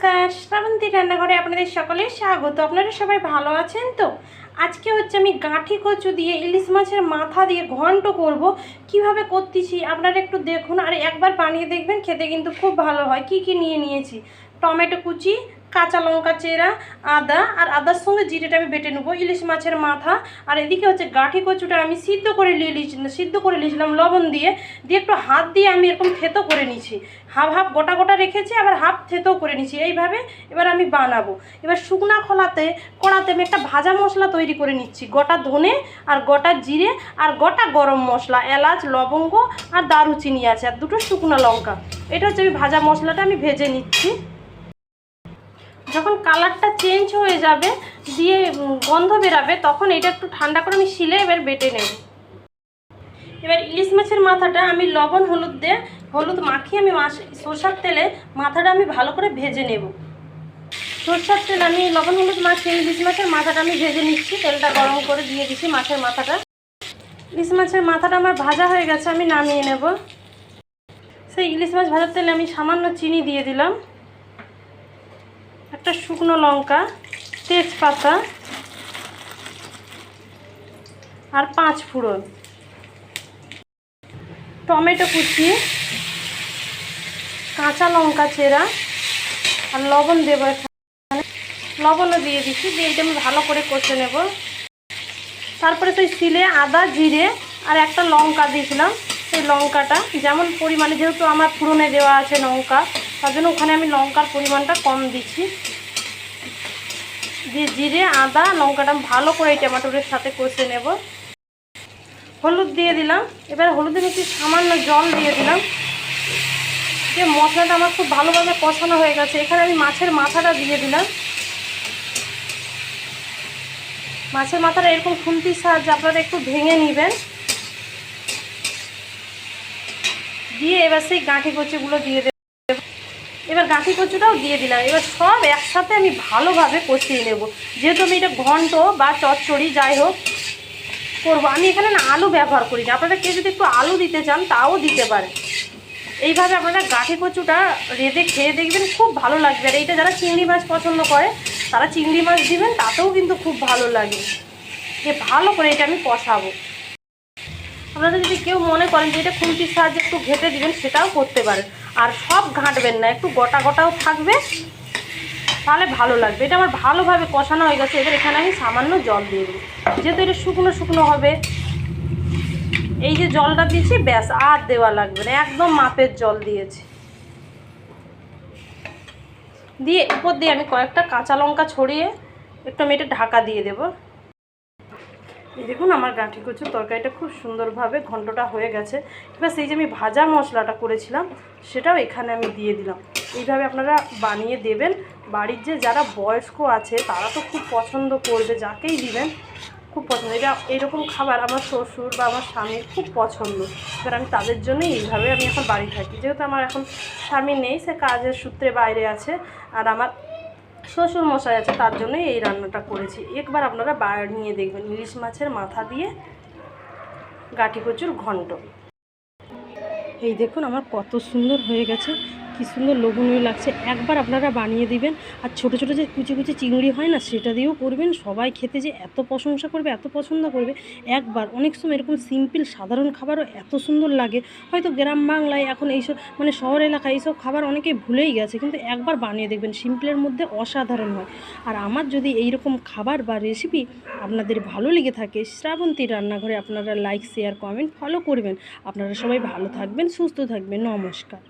নমস্কার, শ্রাবন্তী রান্নাঘরে আপনাদের সকলের স্বাগত। আপনারা সবাই ভালো আছেন তো? আজকে হচ্ছে আমি গাঁঠি কচু দিয়ে ইলিশ মাছের মাথা দিয়ে ঘন্ট করব। কিভাবে করতেছি আপনারা একটু দেখুন আর একবার বানিয়ে দেখবেন, খেতে কিন্তু খুব ভালো হয়। কি কি নিয়ে নিয়েছি: টমেটো কুচি, কাঁচা লঙ্কা চেরা, আদা, আর আদার সঙ্গে জিরেটা আমি বেটে নেবো, ইলিশ মাছের মাথা। আর এদিকে হচ্ছে গাঁঠি কচুটা আমি সিদ্ধ করে নিয়েছিলাম লবণ দিয়ে একটু হাত দিয়ে আমি এরকম থেতো করে নিয়েছি। হাফ হাফ গোটা গোটা রেখেছি, আবার হাফ থেতো করে নিয়েছি। এইভাবে এবার আমি বানাবো। এবার শুকনা কড়াতে আমি একটা ভাজা মশলা তৈরি করে নিচ্ছি। গোটা ধনে আর গোটা জিরে আর গোটা গরম মশলা, এলাচ, লবঙ্গ আর দারুচিনি আছে, আর দুটো শুকনো লঙ্কা। এটা হচ্ছে আমি ভাজা মশলাটা আমি ভেজে নিচ্ছি। যখন কালারটা চেঞ্জ হয়ে যাবে, দিয়ে গন্ধ বেরাবে, তখন এটা একটু ঠান্ডা করে আমি শিলে এবার বেটে নেব। এবার ইলিশ মাছের মাথাটা আমি লবণ হলুদ মাখিয়ে আমি সরষার তেলে মাথাটা আমি ভালো করে ভেজে নেব। সরষার তেল আমি লবণ হলুদ মাখিয়ে ইলিশ মাছের মাথাটা আমি ভেজে নিচ্ছি। তেলটা গরম করে দিয়ে দিচ্ছি মাছের মাথাটা। ইলিশ মাছের মাথাটা আমার ভাজা হয়ে গেছে, আমি নামিয়ে নেব। সেই ইলিশ মাছ ভাজার তেলে আমি সামান্য চিনি দিয়ে দিলাম, একটা শুকনো লঙ্কা, তেজপাতা আর 5 ফোড়ন, টমেটো কুচি, কাঁচা লঙ্কা চেরা আর লবণ দেবো। এখানে লবণও দিয়ে দিচ্ছি, দিয়ে এটা আমি ভালো করে কষে নেব। তারপরে সেই শিলে আদা, জিরে আর একটা লঙ্কা দিয়েছিলাম, সেই লঙ্কাটা যেমন পরিমাণে, যেহেতু আমার ফোড়নে দেওয়া আছে লঙ্কা, তার জন্য ওখানে আমি লঙ্কার পরিমাণটা কম দিচ্ছি। দিয়ে জিরে, আদা, লঙ্কাটা ভালো করে এই টমেটোর সাথে কষে নেব। হলুদ দিয়ে দিলাম। এবার হলুদের একটু সামান্য জল দিয়ে দিলাম। যে মশলাটা আমার খুব ভালোভাবে কষানো হয়ে গেছে, এখানে আমি মাছের মাথাটা দিয়ে দিলাম। মাছের মাথাটা এরকম খুন্তির সাহায্যে আপনারা একটু ভেঙে নেবেন। দিয়ে এবার সেই গাঁঠি কচুগুলো দিয়ে দেব। এবার গাঁঠি কচুটাও দিয়ে দিলাম। এবার সব একসাথে আমি ভালোভাবে কষিয়ে নেব। যেহেতু আমি এটা ঘন্ট বা চচ্চড়ি যাই হোক করবো, আমি এখানে না আলু ব্যবহার করি না। আপনারা কেউ যদি একটু আলু দিতে চান তাও দিতে পারে। এইভাবে আপনারা গাঁঠি কচুটা রেঁধে খেয়ে দেখবেন, খুব ভালো লাগবে। আর এইটা যারা চিংড়ি মাছ পছন্দ করে তারা চিংড়ি মাছ দিবেন, তাতেও কিন্তু খুব ভালো লাগে। যে ভালো করে এটা আমি কষাবো। আপনারা যদি কেউ মনে করেন যে এটা খুন্তির সাহায্যে একটু ঘেঁটে দিবেন, সেটাও করতে পারেন। আর সব ঘাঁটবেন না, একটু গোটা গোটাও থাকবে, তাহলে ভালো লাগবে। এটা আমার ভালোভাবে কষানো হয়ে গেছে। এবার এখানে আমি সামান্য জল দিয়ে দেবো, যেহেতু এটা শুকনো শুকনো হবে। এই যে জলটা দিয়েছি, ব্যাস, আর দেওয়া লাগবে না, একদম মাপের জল দিয়েছি। দিয়ে উপর দিয়ে আমি কয়েকটা কাঁচা লঙ্কা ছড়িয়ে একটু আমি এটা ঢাকা দিয়ে দেবো। এই দেখুন আমার গাঁঠি কচুর তরকারিটা খুব সুন্দরভাবে ঘন্টটা হয়ে গেছে। এবার সেই যে আমি ভাজা মশলাটা করেছিলাম সেটাও এখানে আমি দিয়ে দিলাম। এইভাবে আপনারা বানিয়ে দেবেন। বাড়ির যে যারা বয়স্ক আছে তারা তো খুব পছন্দ করবে, যাকেই দিবেন খুব পছন্দ। এটা এইরকম খাবার আমার শ্বশুর বা আমার স্বামীর খুব পছন্দ। এবার আমি তাদের জন্যই এইভাবে আমি এখন বাড়ি থাকি। যেহেতু আমার এখন স্বামী নেই, সে কাজের সূত্রে বাইরে আছে, আর আমার শ্বশুর মশাই আছে, তার জন্যই এই রান্নাটা করেছি। একবার আপনারা বানিয়ে দেখবেন ইলিশ মাছের মাথা দিয়ে গাঁঠি কচুর ঘন্ট। এই দেখুন আমার কত সুন্দর হয়ে গেছে, কি সুন্দর লোভনীয় লাগছে। একবার আপনারা বানিয়ে দিবেন। আর ছোটো ছোটো যে কুচি কুচি চিংড়ি হয় না, সেটা দিয়েও করবেন। সবাই খেতে যে এত প্রশংসা করবে, এত পছন্দ করবে। একবার অনেক সময় এরকম সিম্পল সাধারণ খাবারও এত সুন্দর লাগে। হয়তো গ্রাম বাংলায় এখন এইসব শহর এলাকায় এইসব খাবার অনেকেই ভুলেই গেছে, কিন্তু একবার বানিয়ে দেখবেন, সিম্পলের মধ্যে অসাধারণ হয়। আর আমার যদি এইরকম খাবার বা রেসিপি আপনাদের ভালো লেগে থাকে, শ্রাবন্তী রান্নাঘরে আপনারা লাইক, শেয়ার, কমেন্ট, ফলো করবেন। আপনারা সবাই ভালো থাকবেন, সুস্থ থাকবেন। নমস্কার।